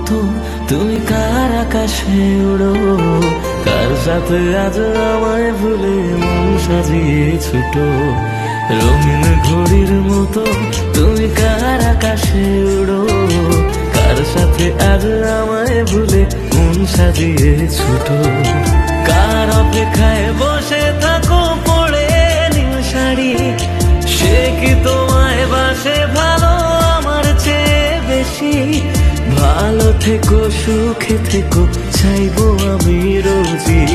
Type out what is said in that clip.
মতো তুমি কার আকাশে উড়ো, কার সাথে আজ আমায় ভুলে মন সাজিয়ে ছুটো। রঙিন ঘড়ির মতো তুমি কার আকাশে উড়ো, কার সাথে আজ আমায় ভুলে মন সাজিয়ে ছুটো। কার অপেক্ষায় বসে থাকো পড়ে নীল শাড়ি, সে কি তোমায় বাসে ভালো আমার চেয়ে বেশি? ভালো থেকো সুখে থেকো চাইবো আমি রোজই।